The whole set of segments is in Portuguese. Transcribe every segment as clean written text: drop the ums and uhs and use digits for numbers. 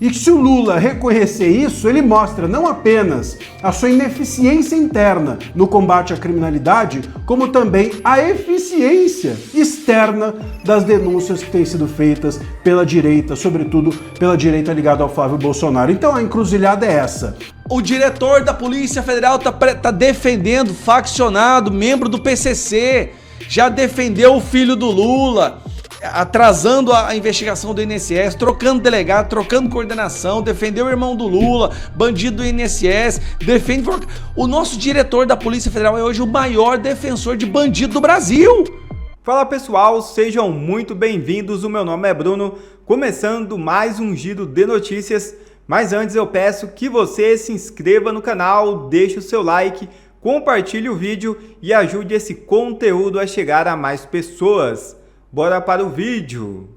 E que se o Lula reconhecer isso, ele mostra não apenas a sua ineficiência interna no combate à criminalidade, como também a eficiência externa das denúncias que têm sido feitas pela direita, sobretudo pela direita ligada ao Flávio Bolsonaro. Então a encruzilhada é essa. O diretor da Polícia Federal tá defendendo faccionado, membro do PCC, já defendeu o filho do Lula, atrasando a investigação do INSS, trocando delegado, trocando coordenação, defendeu o irmão do Lula, bandido do INSS, defende... O nosso diretor da Polícia Federal é hoje o maior defensor de bandido do Brasil. Fala pessoal, sejam muito bem-vindos, o meu nome é Bruno, começando mais um giro de notícias, mas antes eu peço que você se inscreva no canal, deixe o seu like, compartilhe o vídeo e ajude esse conteúdo a chegar a mais pessoas. Bora para o vídeo!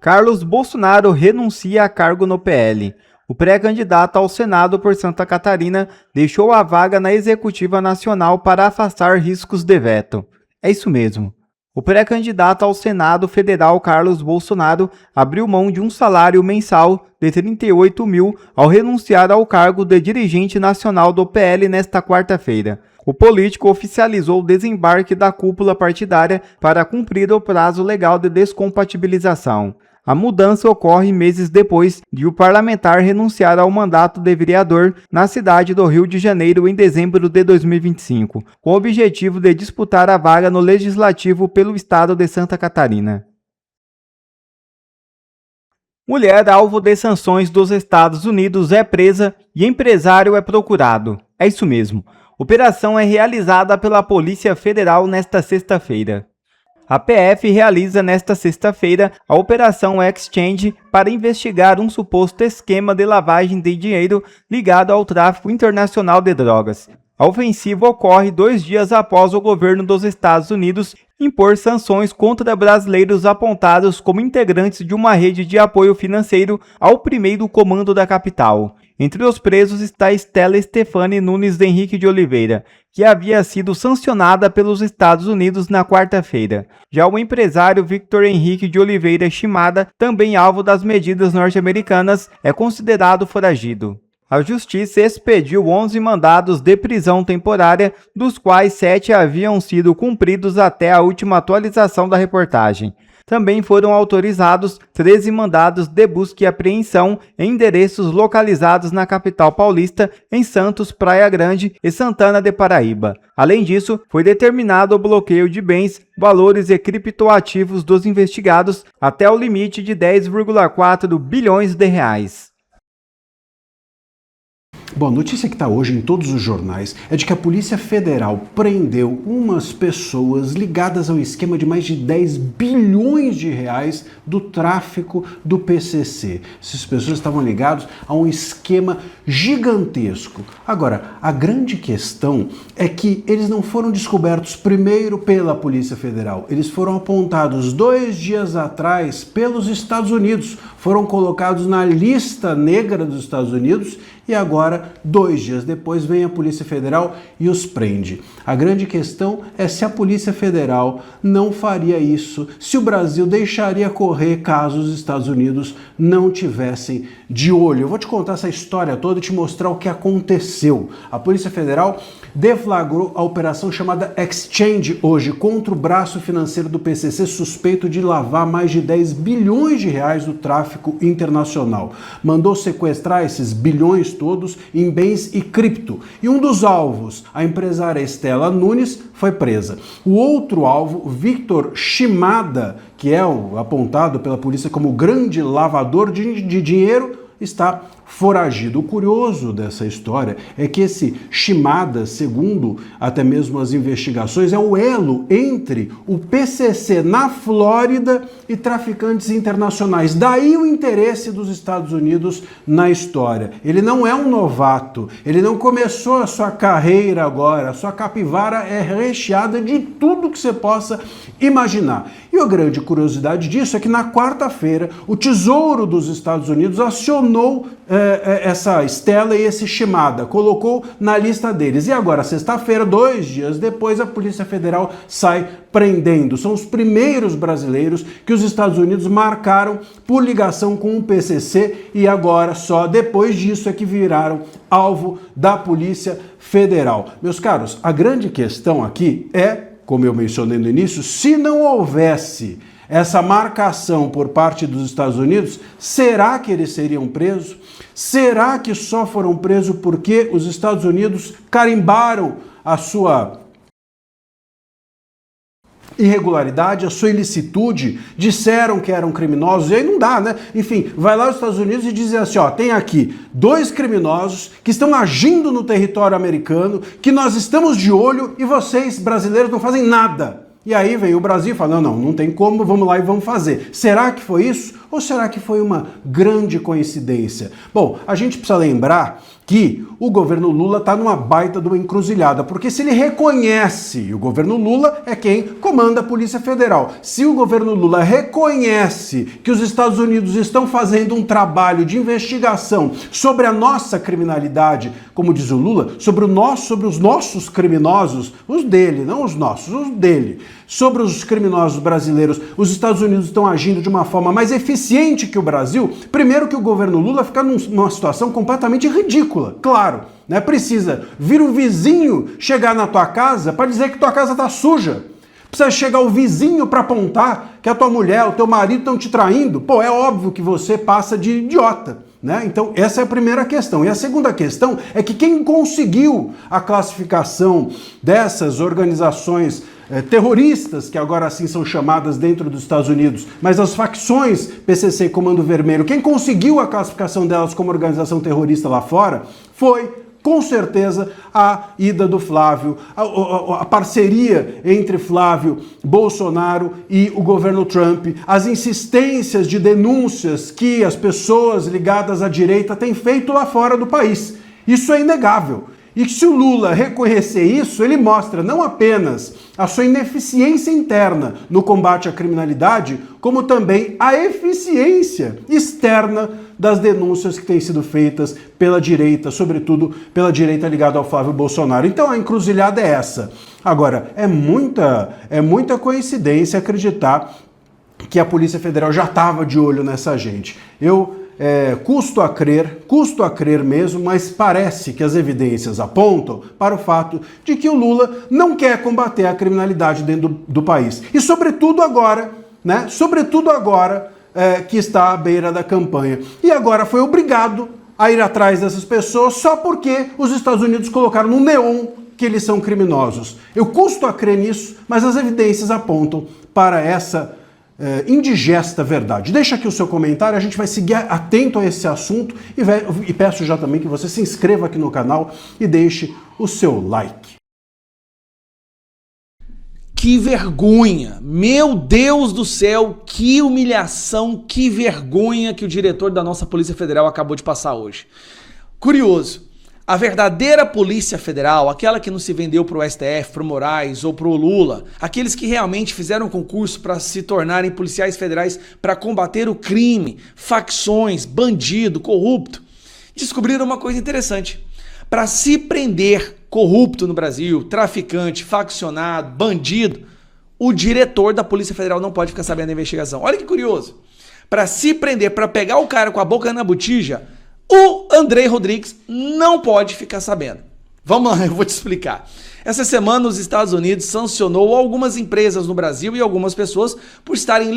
Carlos Bolsonaro renuncia a cargo no PL. O pré-candidato ao Senado por Santa Catarina deixou a vaga na Executiva Nacional para afastar riscos de veto. É isso mesmo. O pré-candidato ao Senado Federal Carlos Bolsonaro abriu mão de um salário mensal de 38 mil ao renunciar ao cargo de dirigente nacional do PL nesta quarta-feira. O político oficializou o desembarque da cúpula partidária para cumprir o prazo legal de descompatibilização. A mudança ocorre meses depois de o parlamentar renunciar ao mandato de vereador na cidade do Rio de Janeiro em dezembro de 2025, com o objetivo de disputar a vaga no Legislativo pelo estado de Santa Catarina. Mulher alvo de sanções dos Estados Unidos é presa e empresário é procurado. É isso mesmo. Operação é realizada pela Polícia Federal nesta sexta-feira. A PF realiza nesta sexta-feira a Operação Exchange para investigar um suposto esquema de lavagem de dinheiro ligado ao tráfico internacional de drogas. A ofensiva ocorre 2 dias após o governo dos Estados Unidos impor sanções contra brasileiros apontados como integrantes de uma rede de apoio financeiro ao primeiro comando da capital. Entre os presos está Estela Stefani Nunes Henrique de Oliveira, que havia sido sancionada pelos Estados Unidos na quarta-feira. Já o empresário Victor Henrique de Oliveira Shimada, também alvo das medidas norte-americanas, é considerado foragido. A Justiça expediu 11 mandados de prisão temporária, dos quais 7 haviam sido cumpridos até a última atualização da reportagem. Também foram autorizados 13 mandados de busca e apreensão em endereços localizados na capital paulista, em Santos, Praia Grande e Santana de Paraíba. Além disso, foi determinado o bloqueio de bens, valores e criptoativos dos investigados até o limite de 10,4 bilhões de reais. Bom, a notícia que está hoje em todos os jornais é de que a Polícia Federal prendeu umas pessoas ligadas ao esquema de mais de 10 bilhões de reais do tráfico do PCC. Essas pessoas estavam ligadas a um esquema gigantesco. Agora, a grande questão é que eles não foram descobertos primeiro pela Polícia Federal. Eles foram apontados 2 dias atrás pelos Estados Unidos. Foram colocados na lista negra dos Estados Unidos e agora, 2 dias depois, vem a Polícia Federal e os prende. A grande questão é se a Polícia Federal não faria isso, se o Brasil deixaria correr caso os Estados Unidos não tivessem de olho. Eu vou te contar essa história toda e te mostrar o que aconteceu. A Polícia Federal deflagrou a operação chamada Exchange hoje contra o braço financeiro do PCC suspeito de lavar mais de 10 bilhões de reais do tráfico internacional. Mandou sequestrar esses bilhões todos em bens e cripto. E um dos alvos, a empresária Estela Nunes, foi presa. O outro alvo, Victor Shimada, que é apontado pela polícia como grande lavador de dinheiro, está foragido. O curioso dessa história é que esse Shimada, segundo até mesmo as investigações, é o elo entre o PCC na Flórida e traficantes internacionais. Daí o interesse dos Estados Unidos na história. Ele não é um novato, ele não começou a sua carreira agora, a sua capivara é recheada de tudo que você possa imaginar. E a grande curiosidade disso é que na quarta-feira o Tesouro dos Estados Unidos acionou adicionou essa Stella e esse Shimada, colocou na lista deles. E agora, sexta-feira, 2 dias depois, a Polícia Federal sai prendendo. São os primeiros brasileiros que os Estados Unidos marcaram por ligação com o PCC e agora, só depois disso, é que viraram alvo da Polícia Federal. Meus caros, a grande questão aqui é, como eu mencionei no início, se não houvesse essa marcação por parte dos Estados Unidos, será que eles seriam presos? Será que só foram presos porque os Estados Unidos carimbaram a sua irregularidade, a sua ilicitude, disseram que eram criminosos, e aí não dá, né? Enfim, vai lá aos Estados Unidos e diz assim, ó, tem aqui 2 criminosos que estão agindo no território americano, que nós estamos de olho e vocês, brasileiros, não fazem nada. E aí vem o Brasil e fala, não tem como, vamos lá e vamos fazer. Será que foi isso? Ou será que foi uma grande coincidência? Bom, a gente precisa lembrar que o governo Lula está numa baita de uma encruzilhada, porque se ele reconhece, e o governo Lula é quem comanda a Polícia Federal, se o governo Lula reconhece que os Estados Unidos estão fazendo um trabalho de investigação sobre a nossa criminalidade, como diz o Lula, sobre os nossos criminosos, os dele, não os nossos, os dele, sobre os criminosos brasileiros, os Estados Unidos estão agindo de uma forma mais eficiente que o Brasil, primeiro que o governo Lula fica numa situação completamente ridícula, claro, né? Precisa vir um vizinho chegar na tua casa para dizer que tua casa tá suja. Precisa chegar o vizinho para apontar que a tua mulher, o teu marido estão te traindo. Pô, é óbvio que você passa de idiota, né? Então, essa é a primeira questão. E a segunda questão é que quem conseguiu a classificação dessas organizações terroristas, que agora assim são chamadas dentro dos Estados Unidos, mas as facções PCC e Comando Vermelho, quem conseguiu a classificação delas como organização terrorista lá fora foi, com certeza, a ida do Flávio, a parceria entre Flávio Bolsonaro e o governo Trump, as insistências de denúncias que as pessoas ligadas à direita têm feito lá fora do país. Isso é inegável. E se o Lula reconhecer isso, ele mostra não apenas a sua ineficiência interna no combate à criminalidade, como também a eficiência externa das denúncias que têm sido feitas pela direita, sobretudo pela direita ligada ao Flávio Bolsonaro. Então a encruzilhada é essa. Agora, é muita coincidência acreditar que a Polícia Federal já estava de olho nessa gente. Custo a crer mesmo, mas parece que as evidências apontam para o fato de que o Lula não quer combater a criminalidade dentro do país. E sobretudo agora, né? Que está à beira da campanha. E agora foi obrigado a ir atrás dessas pessoas só porque os Estados Unidos colocaram no neon que eles são criminosos. Eu custo a crer nisso, mas as evidências apontam para essa indigesta verdade. Deixa aqui o seu comentário, a gente vai seguir atento a esse assunto e peço já também que você se inscreva aqui no canal e deixe o seu like. Que vergonha! Meu Deus do céu, que humilhação, que vergonha que o diretor da nossa Polícia Federal acabou de passar hoje. Curioso. A verdadeira Polícia Federal, aquela que não se vendeu para o STF, para o Moraes ou para o Lula, aqueles que realmente fizeram concurso para se tornarem policiais federais para combater o crime, facções, bandido, corrupto, descobriram uma coisa interessante. Para se prender corrupto no Brasil, traficante, faccionado, bandido, o diretor da Polícia Federal não pode ficar sabendo da investigação. Olha que curioso. Para se prender, para pegar o cara com a boca na botija, o Andrei Rodrigues não pode ficar sabendo. Vamos lá, eu vou te explicar. Essa semana os Estados Unidos sancionou algumas empresas no Brasil e algumas pessoas por estarem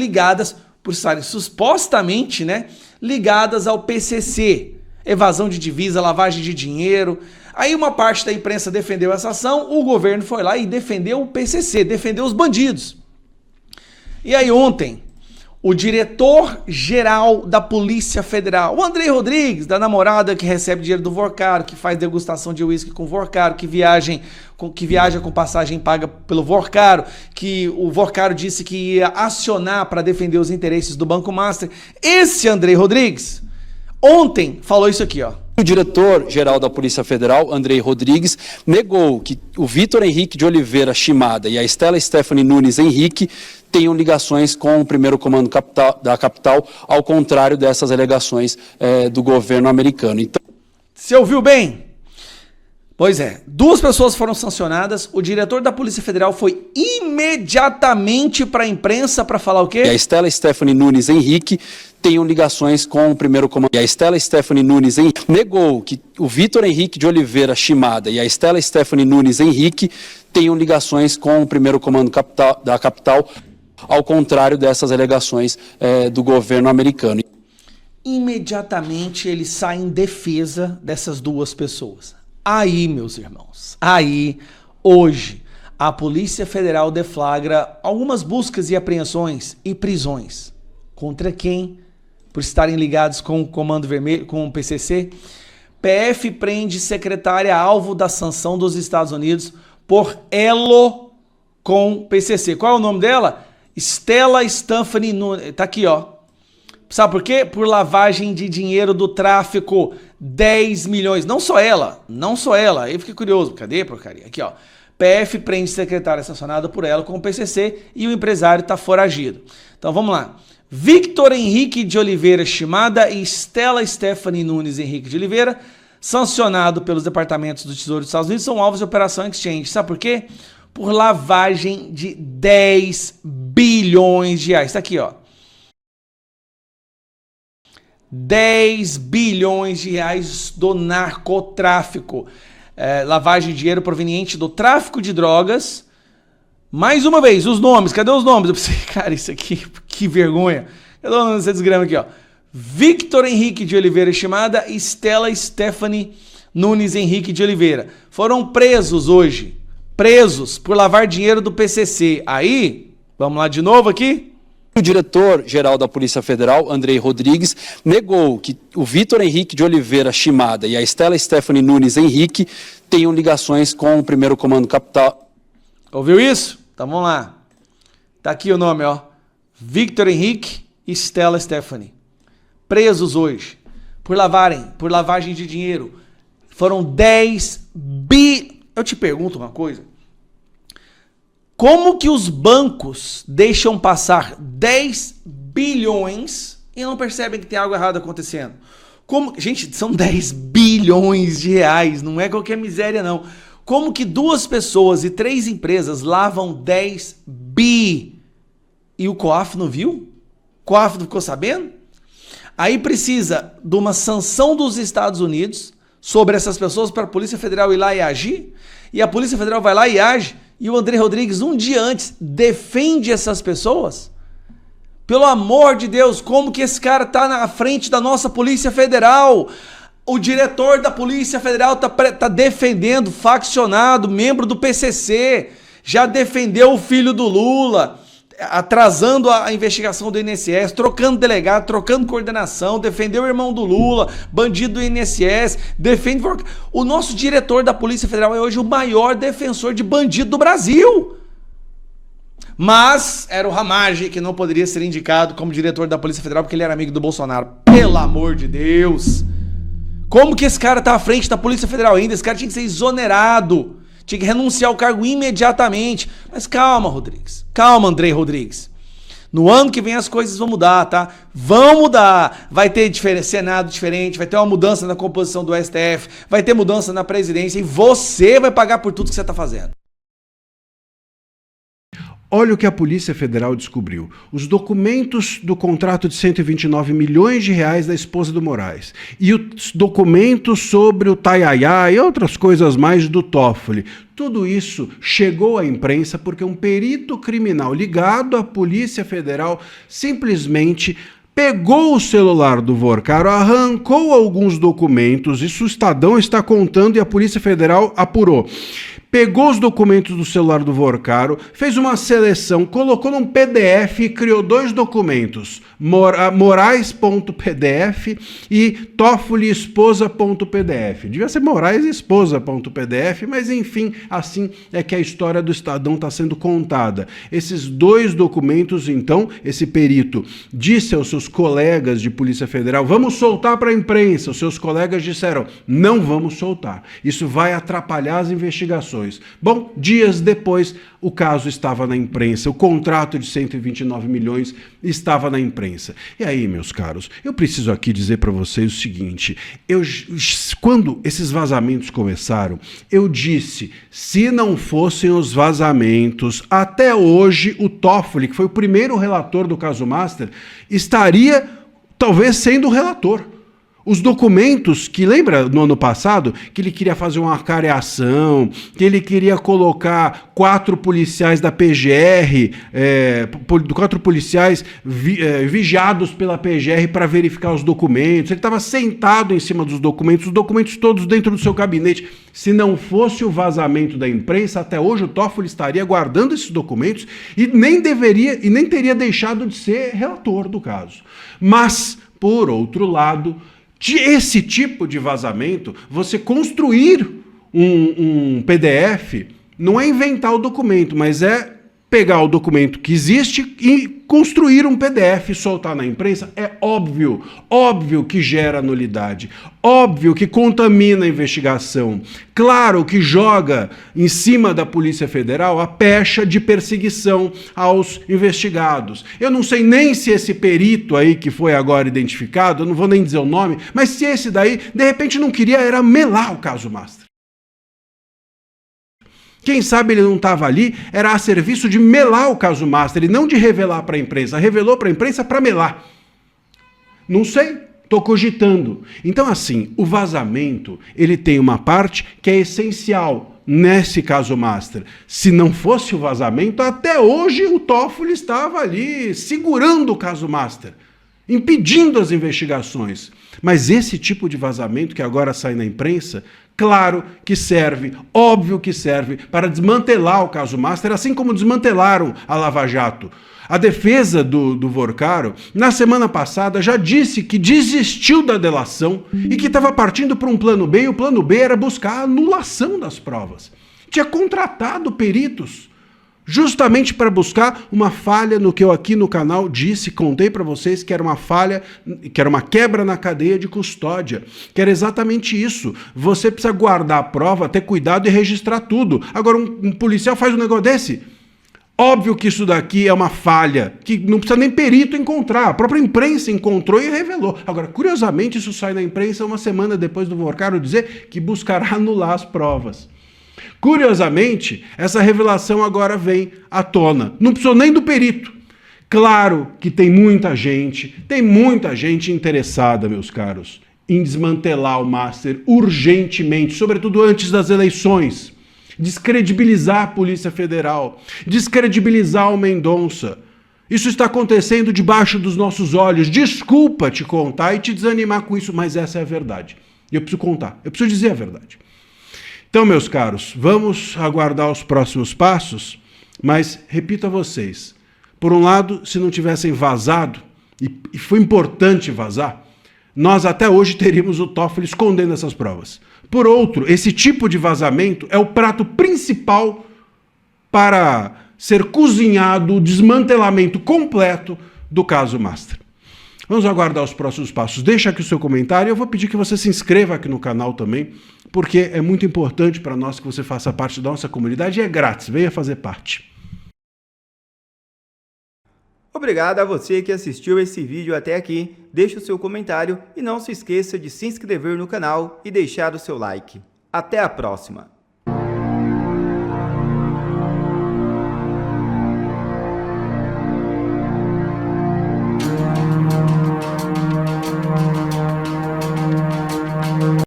supostamente, né, ligadas ao PCC. Evasão de divisa, lavagem de dinheiro. Aí uma parte da imprensa defendeu essa ação, o governo foi lá e defendeu o PCC, defendeu os bandidos. E aí ontem, o diretor-geral da Polícia Federal, o Andrei Rodrigues, da namorada que recebe dinheiro do Vorcaro, que faz degustação de uísque com o Vorcaro, que viaja com passagem paga pelo Vorcaro, que o Vorcaro disse que ia acionar para defender os interesses do Banco Master. Esse Andrei Rodrigues, ontem, falou isso aqui, ó. O diretor-geral da Polícia Federal, Andrei Rodrigues, negou que o Vitor Henrique de Oliveira Shimada e a Stella Stephanie Nunes Henrique tenham ligações com o primeiro comando da capital, ao contrário dessas alegações do governo americano. Então, você ouviu bem? Pois é, 2 pessoas foram sancionadas, o diretor da Polícia Federal foi imediatamente para a imprensa para falar o quê? E a Stella Stephanie Nunes Henrique tenham ligações com o primeiro comando. E a Stella Stephanie Nunes Henrique negou que o Vitor Henrique de Oliveira Shimada e a Stella Stephanie Nunes Henrique tenham ligações com o primeiro comando da capital, ao contrário dessas alegações do governo americano. Imediatamente ele sai em defesa dessas 2 pessoas. Aí, meus irmãos, aí, hoje, a Polícia Federal deflagra algumas buscas e apreensões e prisões. Contra quem? Por estarem ligados com o Comando Vermelho, com o PCC. PF prende secretária alvo da sanção dos Estados Unidos por elo com o PCC. Qual é o nome dela? Stella Stephanie Nunes. Tá aqui, ó. Sabe por quê? Por lavagem de dinheiro do tráfico. 10 milhões. Não só ela. Aí eu fiquei curioso. Cadê a porcaria? Aqui, ó. PF prende secretária sancionada por ela com o PCC e o empresário está foragido. Então vamos lá. Victor Henrique de Oliveira Shimada e Stella Stephanie Nunes Henrique de Oliveira, sancionado pelos departamentos do Tesouro dos Estados Unidos, são alvos de operação exchange. Sabe por quê? Por lavagem de 10 bilhões de reais. Está aqui, ó. 10 bilhões de reais do narcotráfico. Lavagem de dinheiro proveniente do tráfico de drogas. Mais uma vez, os nomes. Cadê os nomes? Eu pensei, cara, isso aqui, que vergonha. Cadê o nome dessa desgrama aqui, ó? Victor Henrique de Oliveira Shimada e Stella Stephanie Nunes Henrique de Oliveira. Foram presos hoje. Presos por lavar dinheiro do PCC. Aí, vamos lá de novo aqui. O diretor-geral da Polícia Federal, Andrei Rodrigues, negou que o Vitor Henrique de Oliveira Shimada e a Stella Stephanie Nunes Henrique tenham ligações com o primeiro comando capital. Ouviu isso? Então vamos lá. Tá aqui o nome, ó. Victor Henrique e Stella Stephanie. Presos hoje por lavagem de dinheiro. Foram 10 bi... Eu te pergunto uma coisa. Como que os bancos deixam passar 10 bilhões e não percebem que tem algo errado acontecendo? Como... Gente, são 10 bilhões de reais, não é qualquer miséria não. Como que 2 pessoas e 3 empresas lavam 10 bi e o COAF não viu? O COAF não ficou sabendo? Aí precisa de uma sanção dos Estados Unidos sobre essas pessoas para a Polícia Federal ir lá e agir, e a Polícia Federal vai lá e age, e o Andrei Rodrigues, um dia antes, defende essas pessoas? Pelo amor de Deus, como que esse cara tá na frente da nossa Polícia Federal? O diretor da Polícia Federal tá defendendo faccionado, membro do PCC, já defendeu o filho do Lula, atrasando a investigação do INSS, trocando delegado, trocando coordenação, defendeu o irmão do Lula, bandido do INSS, defende... O nosso diretor da Polícia Federal é hoje o maior defensor de bandido do Brasil. Mas era o Ramagem que não poderia ser indicado como diretor da Polícia Federal porque ele era amigo do Bolsonaro. Pelo amor de Deus! Como que esse cara tá à frente da Polícia Federal ainda? Esse cara tinha que ser exonerado. Tinha que renunciar ao cargo imediatamente. Mas calma, Rodrigues. Calma, Andrei Rodrigues. No ano que vem as coisas vão mudar, tá? Vão mudar. Vai ter Senado diferente, vai ter uma mudança na composição do STF, vai ter mudança na presidência e você vai pagar por tudo que você tá fazendo. Olha o que a Polícia Federal descobriu. Os documentos do contrato de 129 milhões de reais da esposa do Moraes. E os documentos sobre o Tayayá e outras coisas mais do Toffoli. Tudo isso chegou à imprensa porque um perito criminal ligado à Polícia Federal simplesmente pegou o celular do Vorcaro, arrancou alguns documentos, isso o Estadão está contando e a Polícia Federal apurou. pegou os documentos do celular do Vorcaro, fez uma seleção, colocou num PDF e criou 2 documentos, morais.pdf e toffoliesposa.pdf. Devia ser moraesesposa.pdf, mas enfim, assim é que a história do Estadão está sendo contada. Esses 2 documentos, então, esse perito disse aos seus colegas de Polícia Federal, vamos soltar para a imprensa. Os seus colegas disseram, não vamos soltar. Isso vai atrapalhar as investigações. Bom, dias depois, o caso estava na imprensa. O contrato de 129 milhões estava na imprensa. E aí, meus caros, eu preciso aqui dizer para vocês o seguinte, quando esses vazamentos começaram, eu disse, se não fossem os vazamentos, até hoje o Toffoli, que foi o primeiro relator do caso Master, estaria talvez sendo o relator. Os documentos que, lembra no ano passado, que ele queria fazer uma careação, que ele queria colocar 4 policiais da PGR, 4 policiais vigiados pela PGR para verificar os documentos. Ele estava sentado em cima dos documentos, os documentos todos dentro do seu gabinete. Se não fosse o vazamento da imprensa, até hoje o Toffoli estaria guardando esses documentos e nem teria deixado de ser relator do caso. Mas, por outro lado, esse tipo de vazamento, você construir um PDF, não é inventar o documento, mas é pegar o documento que existe e construir um PDF e soltar na imprensa. É óbvio que gera nulidade, óbvio que contamina a investigação, claro que joga em cima da Polícia Federal a pecha de perseguição aos investigados. Eu não sei nem se esse perito aí que foi agora identificado, eu não vou nem dizer o nome, mas se esse daí, de repente não queria era melar o caso Master. Quem sabe ele não estava ali, era a serviço de melar o caso Master e não de revelar para a imprensa. Revelou para a imprensa para melar. Não sei, estou cogitando. Então assim, o vazamento, ele tem uma parte que é essencial nesse caso Master. Se não fosse o vazamento, até hoje o Toffoli estava ali segurando o caso Master, impedindo as investigações. Mas esse tipo de vazamento que agora sai na imprensa, claro que serve, óbvio que serve para desmantelar o caso Master, assim como desmantelaram a Lava Jato. A defesa do Vorcaro, na semana passada, já disse que desistiu da delação e que estava partindo para um plano B, e o plano B era buscar a anulação das provas. Tinha contratado peritos justamente para buscar uma falha no que eu aqui no canal disse, contei para vocês que era uma falha, que era uma quebra na cadeia de custódia, que era exatamente isso. Você precisa guardar a prova, ter cuidado e registrar tudo. Agora um policial faz um negócio desse? Óbvio que isso daqui é uma falha, que não precisa nem perito encontrar, a própria imprensa encontrou e revelou. Agora, curiosamente, isso sai na imprensa uma semana depois do Vorcaro dizer que buscará anular as provas. Curiosamente, essa revelação agora vem à tona. Não precisou nem do perito. Claro que tem muita gente interessada, meus caros, em desmantelar o Master urgentemente, sobretudo antes das eleições. Descredibilizar a Polícia Federal, descredibilizar o Mendonça. Isso está acontecendo debaixo dos nossos olhos. Desculpa te contar e te desanimar com isso, mas essa é a verdade. E eu preciso contar, eu preciso dizer a verdade. Então, meus caros, vamos aguardar os próximos passos, mas repito a vocês, por um lado, se não tivessem vazado, e foi importante vazar, nós até hoje teríamos o Toffoli escondendo essas provas. Por outro, esse tipo de vazamento é o prato principal para ser cozinhado o desmantelamento completo do caso Master. Vamos aguardar os próximos passos. Deixa aqui o seu comentário. Eu vou pedir que você se inscreva aqui no canal também, porque é muito importante para nós que você faça parte da nossa comunidade e é grátis. Venha fazer parte. Obrigado a você que assistiu esse vídeo até aqui. Deixe o seu comentário e não se esqueça de se inscrever no canal e deixar o seu like. Até a próxima!